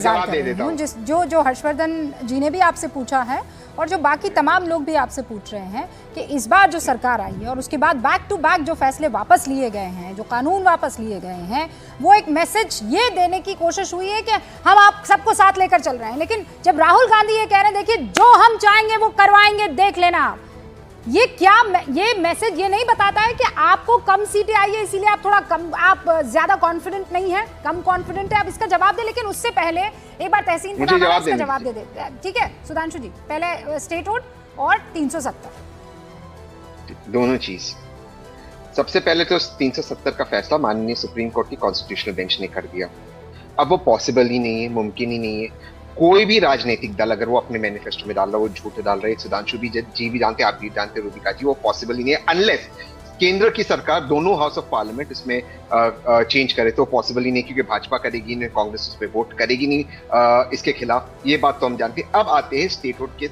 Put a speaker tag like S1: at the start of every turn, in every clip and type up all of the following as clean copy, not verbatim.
S1: जवाब दे देता हूं।
S2: जिस जो हर्षवर्धन जी ने भी आपसे पूछा है और जो बाकी तमाम लोग भी आपसे पूछ रहे हैं कि इस बार जो सरकार आई है और उसके बाद बैक टू बैक जो फैसले वापस लिए गए हैं, जो कानून वापस लिए गए हैं, वो एक मैसेज ये देने की कोशिश हुई है कि हम आप सबको साथ लेकर चल रहे हैं। लेकिन जब राहुल गांधी ये कह रहे हैं, देखिए जो हम चाहेंगे वो करवाएंगे, देख लेना आप, ये क्या ये मैसेज ये नहीं बताता है कि आपको कम सीटें आई है इसीलिए आप थोड़ा कम, आप ज्यादा कॉन्फिडेंट नहीं है, कम कॉन्फिडेंट है, आप इसका जवाब दे। लेकिन उससे पहले एक बार तहसीन को इसका जवाब दे देते हैं, ठीक है सुधांशु जी? पहले स्टेटहुड और 370
S1: दोनों चीज। सबसे पहले तो 370 का फैसला माननीय सुप्रीम कोर्ट की कॉन्स्टिट्यूशनल बेंच ने कर दिया। अब वो पॉसिबल ही नहीं है, मुमकिन ही नहीं है। कोई भी राजनीतिक दल अगर वो अपने मैनिफेस्टो में डाल रहा है, वो झूठ डाल रहे हैं, सुधांशु जी भी जानते हैं, आप भी जानते हैं रूबिका जी, वो पॉसिबल ही नहीं है अनलेस केंद्र की सरकार दोनों हाउस ऑफ पार्लियामेंट इसमें चेंज करे, तो पॉसिबल ही नहीं, क्योंकि भाजपा करेगी नहीं, कांग्रेस उस पर वोट करेगी नहीं इसके खिलाफ। ये बात तो हम जानते हैं। अब आते हैं स्टेटहुड के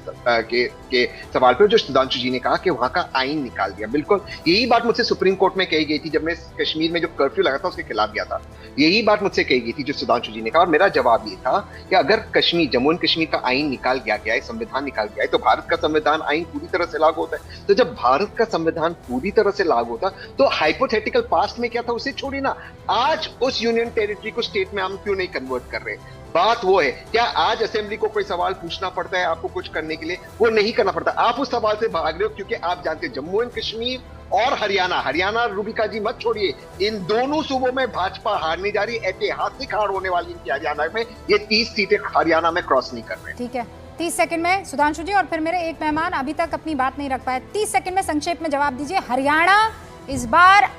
S1: सवाल पर, जो सुधांशु जी ने कहा कि वहां का आइन निकाल दिया। बिल्कुल यही बात मुझसे सुप्रीम कोर्ट में कही गई थी जब मैं कश्मीर में जो कर्फ्यू लगा था उसके खिलाफ गया था। यही बात मुझसे कही गई थी जो सुधांशु जी ने कहा, और मेरा जवाब ये था कि अगर कश्मीर, जम्मू एंड कश्मीर का आइन निकाल दिया गया है, संविधान निकाल दिया है, तो भारत का संविधान आइन पूरी तरह से लागू होता है। तो जब भारत का संविधान पूरी तरह से लागू होता तो हाइपोथेटिकल पास्ट में क्या था उसे छोड़िए ना, आज उस यूनियन टेरिटरी को स्टेट में हम क्यों नहीं कन्वर्ट कर रहे? बात वो है, क्या आज असेंबली को कोई सवाल पूछना पड़ता है आपको कुछ करने के लिए? वो नहीं करना पड़ता। आप उस सवाल से भाग रहे हो क्योंकि आप जानते हैं जम्मू एंड कश्मीर और हरियाणा रूबिका जी मत छोड़िए, इन दोनों सूबों में भाजपा हारने जा रही है, ऐतिहासिक हार होने वाली इनकी हरियाणा में। ये 30 सीटें हरियाणा में क्रॉस नहीं कर रहे।
S2: ठीक है, 30 सेकंड में सुधांशु जी, और फिर मेरे एक मेहमान अभी तक अपनी बात नहीं रख पाए। 30 सेकंड में संक्षेप में जवाब दीजिए। हरियाणा इस बार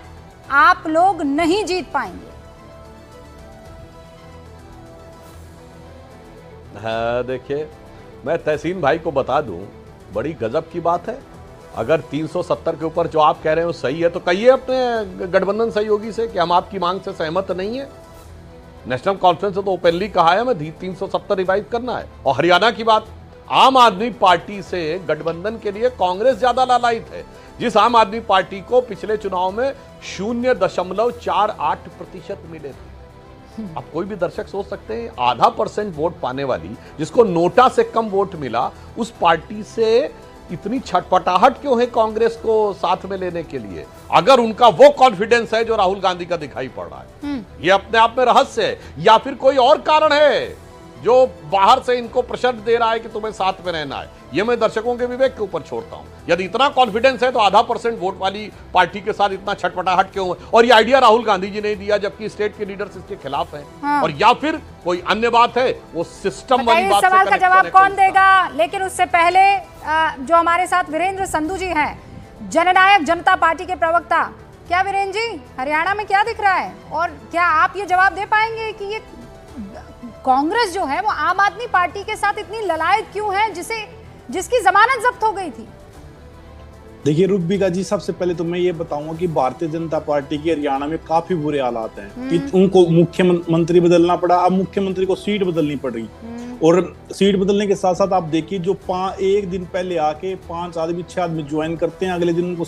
S2: आप लोग नहीं जीत पाएंगे।
S3: हाँ, देखिए मैं तहसीन भाई को बता दूं, बड़ी गजब की बात है। अगर 370 के ऊपर जो आप कह रहे हो सही है तो कहिए अपने गठबंधन सहयोगी से कि हम आपकी मांग से सहमत नहीं है। नेशनल कॉन्फ्रेंस ने तो ओपनली कहा है हमें 370 रिवाइव करना है। और हरियाणा की बात, आम आदमी पार्टी से गठबंधन के लिए कांग्रेस ज्यादा लालायित है। जिस आम आदमी पार्टी को पिछले चुनाव में 0.48% मिले थे। अब कोई भी दर्शक सोच सकते हैं आधा % वोट पाने वाली, जिसको नोटा से कम वोट मिला, उस पार्टी से इतनी छटपटाहट क्यों है कांग्रेस को साथ में लेने के लिए? अगर उनका वो कॉन्फिडेंस है जो राहुल गांधी का दिखाई पड़ रहा है, ये अपने आप में रहस्य है या फिर कोई और कारण है जो बाहर से इनको प्रेशर दे रहा है कि तुम्हें साथ में रहना है? ये मैं दर्शकों के विवेक के ऊपर छोड़ता हूं। यदि इतना कॉन्फिडेंस है तो आधा % वोट वाली पार्टी के साथ इतना छटपटाहट क्यों है? और ये आइडिया राहुल गांधी जी ने दिया जबकि स्टेट के लीडर्स इसके खिलाफ हैं। हाँ। और या फिर कोई अन्य बात है, वो सिस्टम वाली बात।
S2: सवाल का जवाब कौन देगा? लेकिन उससे पहले जो हमारे साथ वीरेंद्र संधू जी हैं, जननायक जनता पार्टी के प्रवक्ता, क्या वीरेंद्र जी हरियाणा में क्या दिख रहा है और क्या आप ये जवाब दे पाएंगे कि ये कांग्रेस जो है वो आम आदमी पार्टी के साथ इतनी ललायत क्यों है, जिसकी जमानत जब्त हो गई थी?
S4: देखिए रूबिका जी, सबसे पहले तो मैं ये बताऊंगा कि भारतीय जनता पार्टी की हरियाणा में काफी बुरे हालात हैं कि उनको मुख्यमंत्री बदलना पड़ा। अब मुख्यमंत्री को सीट बदलनी पड़ रही, और सीट बदलने के साथ साथ आप देखिए जो एक दिन पहले आके 5 आदमी 6 आदमी ज्वाइन करते हैं, अगले दिन उनको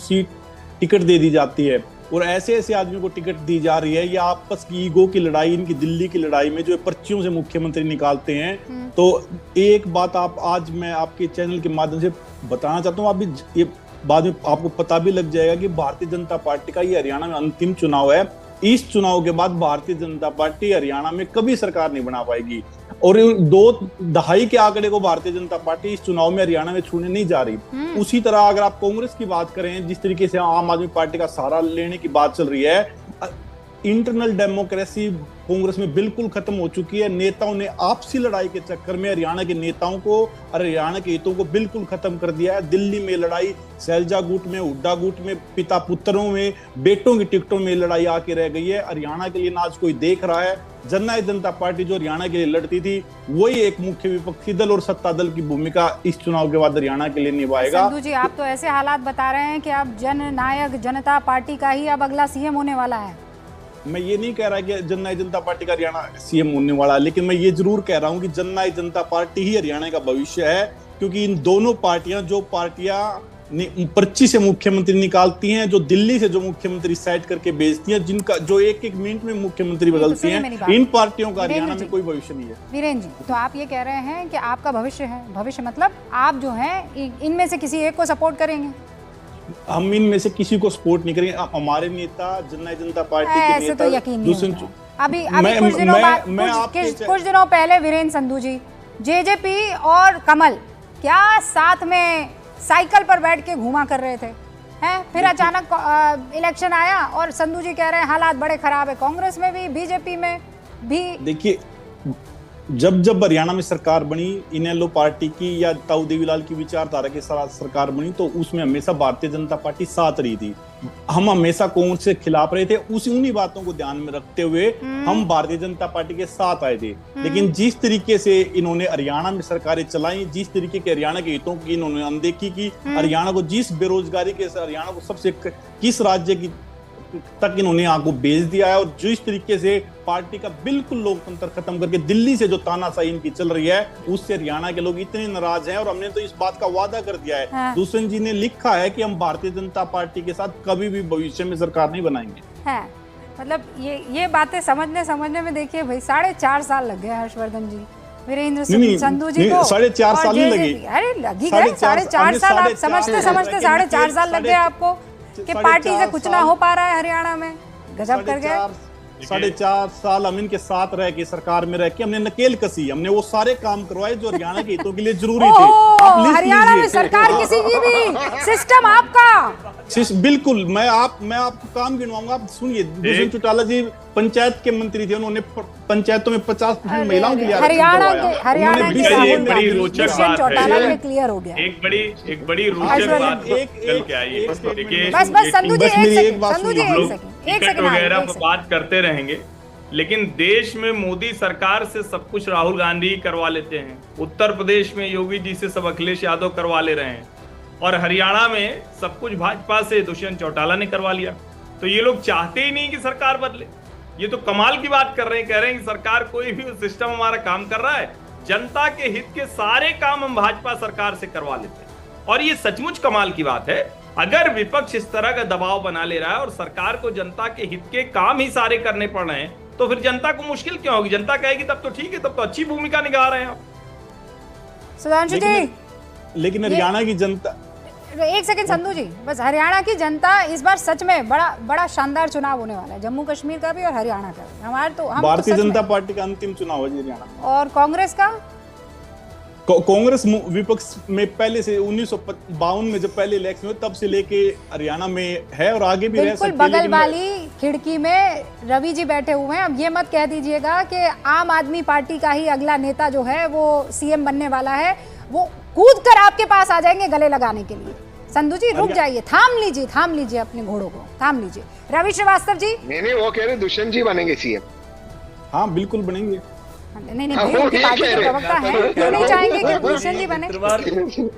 S4: टिकट दे दी जाती है। और ऐसे ऐसे आदमियों को टिकट दी जा रही है। ये आपस की ईगो की लड़ाई, इनकी दिल्ली की लड़ाई में जो पर्चियों से मुख्यमंत्री निकालते हैं। तो एक बात आज मैं आपके चैनल के माध्यम से बताना चाहता हूँ, अभी ये बाद में आपको पता भी लग जाएगा कि भारतीय जनता पार्टी का ये हरियाणा में अंतिम चुनाव है। इस चुनाव के बाद भारतीय जनता पार्टी हरियाणा में कभी सरकार नहीं बना पाएगी, और 2 दहाई के आंकड़े को भारतीय जनता पार्टी इस चुनाव में हरियाणा में छूने नहीं जा रही। उसी तरह अगर आप कांग्रेस की बात करें, जिस तरीके से आम आदमी पार्टी का सहारा लेने की बात चल रही है, इंटरनल डेमोक्रेसी कांग्रेस में बिल्कुल खत्म हो चुकी है। नेताओं ने आपसी लड़ाई के चक्कर में हरियाणा के नेताओं को और हरियाणा के हितों को बिल्कुल खत्म कर दिया है। दिल्ली में लड़ाई सैलजा गुट में, हुड्डा गुट में, पिता पुत्रों में, बेटों की टिकटों में लड़ाई आके रह गई है। हरियाणा के लिए ना आज कोई देख रहा है। जननायक जनता पार्टी जो हरियाणा के लिए लड़ती थी, वही एक मुख्य विपक्षी दल और सत्ता दल की भूमिका इस चुनाव के बाद हरियाणा के लिए निभाएगा।
S2: संधू जी, आप तो ऐसे हालात बता रहे हैं कि अब जननायक जनता पार्टी का ही अब अगला सीएम होने वाला है।
S4: मैं ये नहीं कह रहा कि जननायक जनता पार्टी का हरियाणा सीएम होने वाला है, लेकिन मैं ये जरूर कह रहा हूं कि जननायक जनता पार्टी ही हरियाणा का भविष्य है। क्योंकि इन दोनों पार्टियां, जो पार्टियां पर्ची से मुख्यमंत्री निकालती हैं, जो दिल्ली से जो मुख्यमंत्री सेट करके भेजती हैं, जिनका जो एक एक मिनट में मुख्यमंत्री बदलती हैं, इन पार्टियों का हरियाणा में कोई भविष्य नहीं है।
S2: वीरेंद्र जी, तो आप ये कह रहे हैं कि आपका भविष्य है, भविष्य मतलब आप जो है इनमें से किसी एक को सपोर्ट करेंगे?
S4: हम इनमें से किसी को सपोर्ट नहीं करेंगे। हमारे नेता जनता पार्टी के
S2: ऐसे
S4: नेता
S2: तो यकीन नहीं होता। अभी कुछ दिनों
S4: मैं
S2: पहले वीरेंद्र संधू जी जेजेपी और कमल क्या साथ में साइकिल पर बैठ के घूमा कर रहे थे, हैं? फिर अचानक इलेक्शन आया और संधू जी कह रहे हैं हालात बड़े खराब है कांग्रेस में भी, बीजेपी में भी।
S4: देखिए, जब हरियाणा में सरकार बनी, इनेलो पार्टी की या ताऊ देवीलाल की विचारधारा के साथ सरकार बनी, तो उसमें हमेशा भारतीय जनता पार्टी साथ रही थी। हम हमेशा कांग्रेस के खिलाफ रहे थे, उन्हीं बातों को ध्यान में रखते हुए हम भारतीय जनता पार्टी के साथ आए थे। लेकिन जिस तरीके से इन्होंने हरियाणा में सरकारें चलाई, जिस तरीके के हरियाणा के हितों की इन्होंने अनदेखी की, हरियाणा को जिस बेरोजगारी के हरियाणा को सबसे किस राज्य की तक इन्होंने आगू भेज दिया है, और जिस तरीके से पार्टी का बिल्कुल लोकतंत्र खत्म करके दिल्ली से जो तानाशाही इनकी चल रही है, उससे हरियाणा के लोग इतने नाराज हैं। और हमने तो इस बात का वादा कर दिया है,
S2: हाँ।
S4: दुष्यंत जी ने लिखा है कि हम भारतीय जनता पार्टी के साथ कभी भी भविष्य में सरकार नहीं बनाएंगे।
S2: है मतलब ये बातें समझने में देखिए भाई 4.5 साल लग गए हर्षवर्धन जी, वीरेंद्र संधू जी को
S4: 4.5 साल नहीं लगे।
S2: अरे लगी गए 4.5 साल, आप समझते 4.5 साल लग गए आपको कि पार्टी से कुछ ना हो पा रहा है हरियाणा में। गजब कर गए।
S4: 4.5 साल हम इनके साथ रह के, सरकार में रह के हमने नकेल कसी, हमने वो सारे काम करवाए जो हरियाणा के हितों के लिए जरूरी थे।
S2: हरियाणा में सरकार किसी की भी, सिस्टम आपका।
S4: बिल्कुल, मैं आपको काम गिनवाऊंगा, आप सुनिए। दुष्यंत चौटाला जी पंचायत के मंत्री थे, उन्होंने पंचायतों में 50% महिलाओं के लिए
S2: हरियाणा के
S5: बड़ी रोचक बात है,
S2: क्लियर हो गया।
S5: एक बड़ी रोचक बात निकल के आई है। देखिए,
S2: बस संधू जी एक सेकंड
S5: वगैरह पर बात करते रहेंगे, लेकिन देश में मोदी सरकार से सब कुछ राहुल गांधी करवा लेते हैं, उत्तर प्रदेश में योगी जी से सब अखिलेश यादव करवा ले रहे हैं, और हरियाणा में सब कुछ भाजपा से दुष्यंत चौटाला ने करवा लिया। तो ये लोग चाहते ही नहीं कि सरकार बदले। ये तो कमाल की बात कर रहे हैं, कह रहे हैं कि सरकार कोई भी सिस्टम हमारा काम कर रहा है, जनता के हित के सारे काम हम भाजपा सरकार से करवा लेते हैं। और ये सचमुच कमाल की बात है। अगर विपक्ष इस तरह का दबाव बना ले रहा है और सरकार को जनता के हित के काम ही सारे करने पड़ रहे हैं, तो फिर जनता को मुश्किल क्यों होगी? जनता कहेगी तब तो ठीक है, तब तो अच्छी भूमिका निभा रहे हैं आप।
S2: सुधांशु जी,
S4: लेकिन हरियाणा की जनता,
S2: एक सेकंड संधू जी, बस हरियाणा की जनता इस बार सच में बड़ा शानदार चुनाव होने वाला है, जम्मू कश्मीर का भी और हरियाणा का भी। हम
S4: भारतीय जनता पार्टी का अंतिम चुनाव है हरियाणा।
S2: और कांग्रेस का?
S4: कांग्रेस विपक्ष में पहले से 1952 में जब पहले इलेक्शन हुए तब से लेके हरियाणा में है और आगे भी रह सकती है।
S2: बगल वाली खिड़की में रवि जी बैठे हुए हैं। अब ये मत कह दीजिएगा कि आम आदमी पार्टी का ही अगला नेता जो है वो सीएम बनने वाला है, वो कूद कर आपके पास आ जाएंगे गले लगाने के लिए। संधू जी रुक जाइए, थाम लीजिए अपने घोड़ों को, थाम लीजिए। रवि श्रीवास्तव जी,
S1: नहीं वो कह रहे दुष्यंत जी बनेंगे सीएम।
S2: हाँ
S1: बिल्कुल बनेंगे।
S2: नहीं पार्टी के प्रवक्ता हैं, क्यों नहीं चाहेंगे कि दुष्यंत जी बने?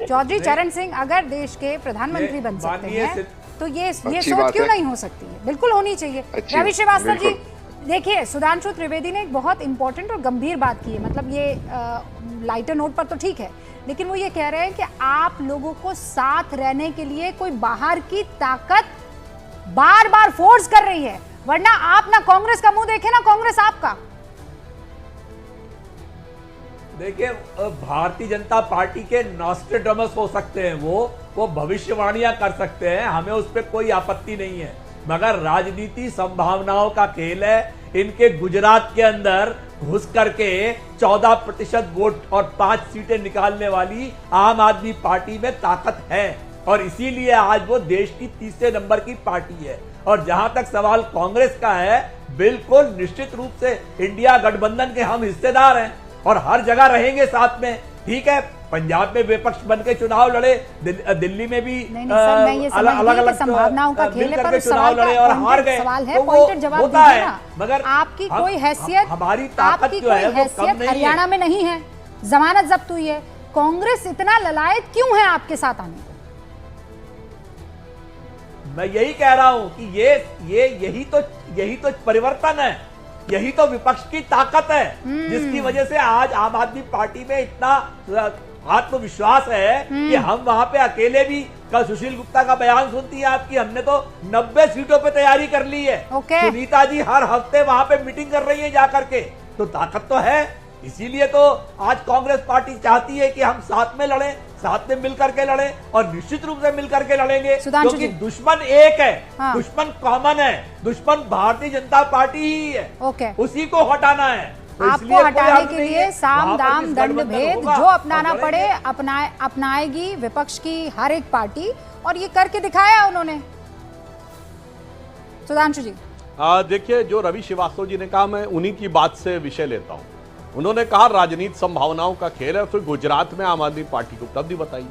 S2: चौधरी चरण सिंह अगर देश के प्रधानमंत्री बन सकते हैं तो ये सोच क्यों नहीं हो सकती है? बिल्कुल होनी चाहिए। रवि श्रीवास्तव जी, देखिए सुधांशु त्रिवेदी ने एक बहुत इंपॉर्टेंट और गंभीर बात की है, मतलब ये लाइटर नोट पर तो ठीक है, लेकिन वो ये कह रहे हैं कि आप लोगों को साथ रहने के लिए कोई बाहर की ताकत बार बार फोर्स कर रही है, वरना आप ना कांग्रेस का मुंह देखे ना कांग्रेस आपका।
S6: देखिए, भारतीय जनता पार्टी के नॉस्ट्रेडमस हो सकते हैं, वो भविष्यवाणियां कर सकते हैं, हमें उस पर कोई आपत्ति नहीं है, मगर राजनीति संभावनाओं का खेल है। इनके गुजरात के अंदर घुस करके 14% वोट और 5 सीटें निकालने वाली आम आदमी पार्टी में ताकत है, और इसीलिए आज वो देश की तीसरे नंबर की पार्टी है। और जहां तक सवाल कांग्रेस का है, बिल्कुल निश्चित रूप से इंडिया गठबंधन के हम हिस्सेदार हैं और हर जगह रहेंगे साथ में। ठीक है, पंजाब में विपक्ष बन के चुनाव लड़े, दिल्ली में भी अलग-अलग
S2: संभावनाओं का खेल है, पर
S6: चुनाव लड़े और हार गए,
S2: सवाल है, पॉइंटेड जवाब दीजिए ना।
S6: मगर
S2: आपकी कोई हैसियत,
S6: हमारी ताकत जो है वो कम नहीं है।
S2: हरियाणा में नहीं है, जमानत जब्त हुई है, कांग्रेस इतना ललायत क्यों है आपके साथ आने को?
S6: मैं यही कह रहा हूं कि यही तो परिवर्तन है, यही तो विपक्ष की ताकत है, जिसकी वजह से आज आम आदमी पार्टी में इतना आत्मविश्वास है कि हम वहां पे अकेले भी, कल सुशील गुप्ता का बयान सुनती है आपकी, हमने तो 90 सीटों पे तैयारी कर ली है। सुनीता जी हर हफ्ते वहां पे मीटिंग कर रही है जाकर के, तो ताकत तो है। इसीलिए तो आज कांग्रेस पार्टी चाहती है कि हम साथ में लड़ें, साथ में मिलकर के लड़ें, और निश्चित रूप से मिलकर के लड़ेंगे, क्योंकि दुश्मन एक है। हाँ। दुश्मन कॉमन है, दुश्मन भारतीय जनता पार्टी ही है। उसी को हटाना है। तो
S2: आपको हटाने के लिए साम दाम दंड भेद जो अपनाना पड़े अपनाएगी विपक्ष की हर एक पार्टी, और ये करके दिखाया उन्होंने। सुधांशु जी
S3: देखिए, जो रवि श्रीवास्तव जी ने कहा, मैं उन्हीं की बात से विषय लेता हूं। उन्होंने कहा राजनीति संभावनाओं का खेल है, फिर गुजरात में आम आदमी पार्टी की उपलब्धि बताई।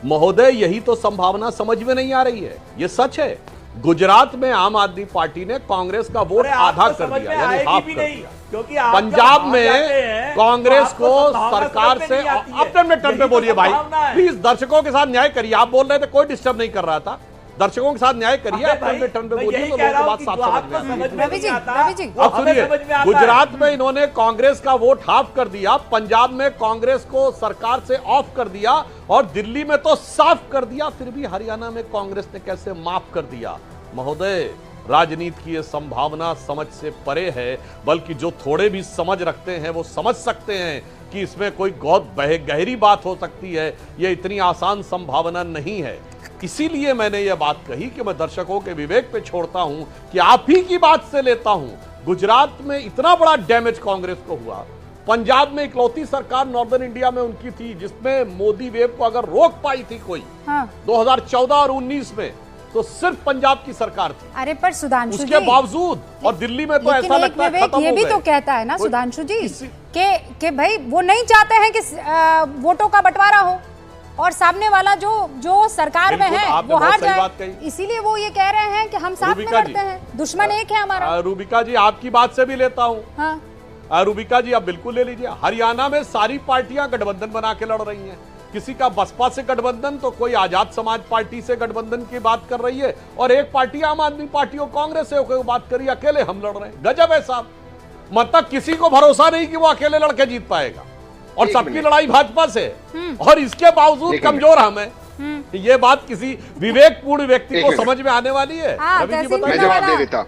S3: महोदय, यही तो संभावना समझ में नहीं आ रही है, ये सच है। गुजरात में आम आदमी पार्टी ने कांग्रेस का वोट आधा कर दिया, यानी हाफ कर दिया। क्योंकि पंजाब में कांग्रेस को सरकार से, अपने टर्न पे बोलिए भाई प्लीज, दर्शकों के साथ न्याय करिए। आप बोल रहे थे, कोई डिस्टर्ब नहीं कर रहा था, दर्शकों के साथ न्याय करिए, अपने टर्न पे बोलिए, तो लोगों को बात साफ समझ में आती है। अब सुनिए, गुजरात में इन्होंने कांग्रेस का वोट हाफ कर दिया, पंजाब में कांग्रेस को सरकार से ऑफ कर दिया, और दिल्ली में तो साफ कर दिया, फिर भी हरियाणा में कांग्रेस ने कैसे माफ कर दिया। महोदय, राजनीति की यह संभावना समझ से परे है, बल्कि जो थोड़े भी समझ रखते हैं वो समझ सकते हैं कि इसमें कोई बहुत गहरी बात हो सकती है। यह इतनी आसान संभावना नहीं है। इसीलिए मैंने यह बात कही कि मैं दर्शकों के विवेक पे छोड़ता हूं कि आप ही की बात से लेता हूं। गुजरात में इतना बड़ा डैमेज कांग्रेस को हुआ, पंजाब में इकलौती सरकार नॉर्दर्न इंडिया में उनकी थी जिसमें मोदी वेव को अगर रोक पाई थी कोई, 2014 और 19 में, तो सिर्फ पंजाब की सरकार थी।
S2: अरे पर सुधांशु
S3: उसके बावजूद, और दिल्ली में तो ऐसा लगता है खत्म हो गए।
S2: ये भी तो कहता है ना सुधांशु जी कि भाई वो नहीं चाहते हैं कि वोटों का बंटवारा हो, और सामने वाला जो सरकार में है वो हार जाए, इसीलिए वो ये कह रहे हैं कि हम साथ में लड़ते हैं, दुश्मन एक है हमारा।
S3: रूबिका जी, आपकी बात से भी लेता हूँ। हाँ। रूबिका जी, आप बिल्कुल ले लीजिए। हरियाणा में सारी पार्टियां गठबंधन बना के लड़ रही हैं। किसी का बसपा से गठबंधन, तो कोई आजाद समाज पार्टी से गठबंधन की बात कर रही है, और एक पार्टी आम आदमी पार्टी और कांग्रेस से बात करी, अकेले हम लड़ रहे हैं। गजब है साहब, मतलब किसी को भरोसा नहीं कि वो अकेले लड़के जीत पाएगा, और सबकी लड़ाई भाजपा से, और इसके बावजूद कमजोर हम हैं। ये बात किसी विवेकपूर्ण व्यक्ति को समझ में आने वाली है?
S1: मैं जवाब दे देता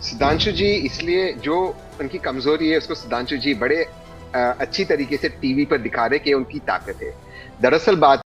S1: सुधांशु जी। इसलिए जो उनकी कमजोरी है उसको सुधांशु जी बड़े अच्छी तरीके से टीवी पर दिखा रहे कि उनकी ताकत है। दरअसल बात